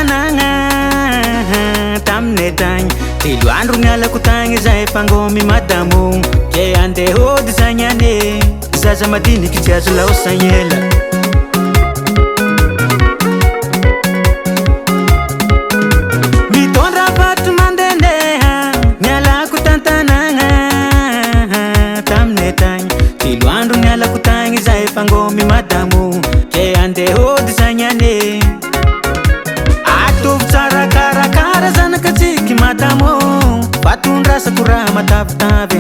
tantanagna taminay tagny telo andro nialako tagny zay fangomy madamo ke andeha hody zagny ane zaza madiniky tsy azo laosagny ela mitondra vato mandendeha nialako tantanagna taminay tagny telo andro nialako tagny zay fangomy madamo ke andeha hody zagny ane atovy tsara karakara zanakatsiky madamo vatondrasako raha matavitavy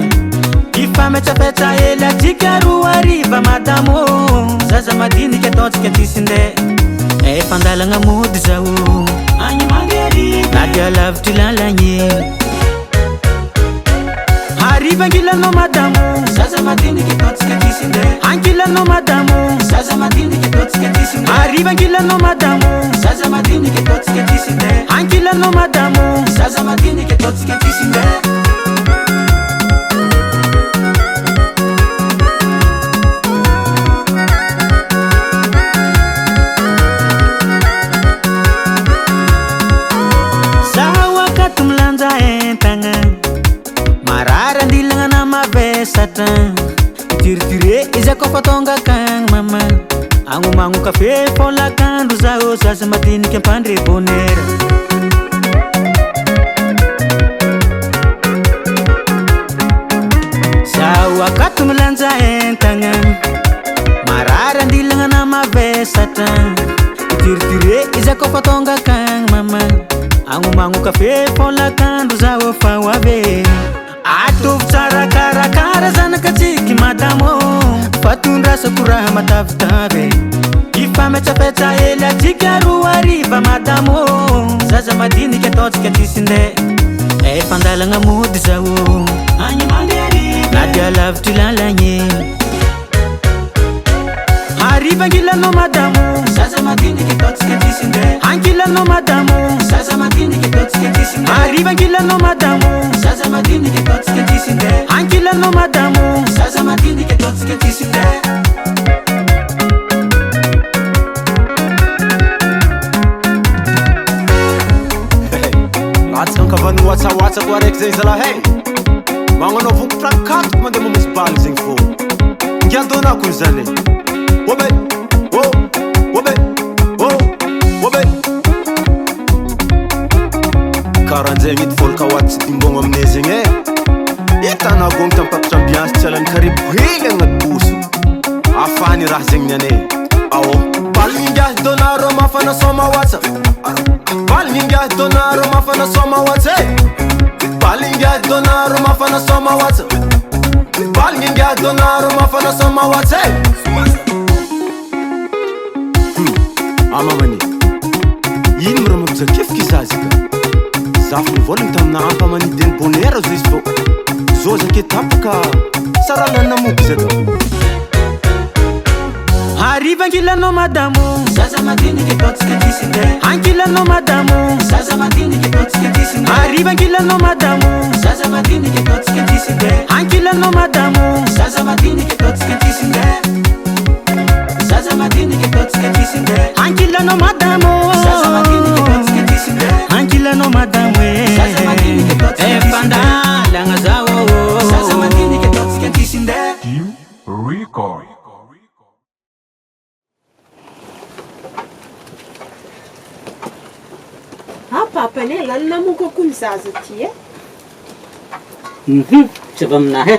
ifametsapetra ela tsika roa ariva madamo zaza madiniky ataotsika ANTSIS'NDAY fandalagna mody zao agny mangery nadia lavitry lalagny arivangilanao madamo zaza madiniky ataotsika ANTSIS'NDAY ankilanao madamo zaza madiniky ataotsika ANTSIS'NDAY arivangilanao madamo zaza madiniky ataotsika ANTSIS'NDAY ankilanao madamo zaza madiniky ataotsika ANTSIS'NDAY tiritire iza kofa tonga kagny mama agnomagno kafe folakandro zao zaza madiniky ampandre bonheur zao akato milanja entagna marary andilagna na mavesatra tiritire iza kofa tonga kagny mama agnomagno kafe folakandro zao fao ave atovy tsara karakara zanakatsiky madamo fatondrasako raha matavitavy ifametsapetra ela tsika roa ariva madamo zaza madiniky ataotsika ANTSIS'NDAY fandalagna mody zao agny mangery nadia lavitry lalagny arivangilanao madamo zaza madiniky ataotsika ANTSIS'NDAY ankilanao madamo zaza madiniky ataotsika ANTSIS'NDAY arivangilanao madamo zaza madiniky ataotsika ANTSIS'NDAY ankilanao madamo zaza madiniky ataotsika ANTSIS'NDAY latsaka ankavany watsawatsako araiky zay zalahay magnanao vokotra katoko mandeha mamonjy baly zegny fô ngiadonako izy zany obe obe obe karan'zay mity volaka waty tsy dimbogno aminay zegny hitanagony tampapitra ambiance tsy alany karibo hely agnaty boso afany raha zegny nianay ao balingingiahy donaro mafana soma watsa balingingiahy donaro mafana soma watsa balingingiahy donaro mafana soma watsa balingingiahy donaro mafana soma watsa amamany ino miraha mampizakefiky zazika zafy mivolagny tamina ampamanideny bonheur zo izy fô zo zake tapaka saralana moky zaka arivangilanao madamo zaza madiniky ataotsika ANTSIS'NDAY ankilanao madamo zaza madiniky ataotsika ANTSIS'NDAY arivangilanao madamo zaza madiniky ataotsika ANTSIS'NDAY ankilanao madamo zaza madiniky ataotsika ANTSIS'NDAY zaza madiniky ataotsika ANTSIS'NDAY ankilanao madamo zaza madiniky ataotsika ANTSIS'NDAY ankilanao madamo zaza madiniky ataotsika fandalagna zao zaza madiniky ataotsika ANTSIS'NDAY record. Papa ne lanona moko koa mizaza ty tsy avy aminahy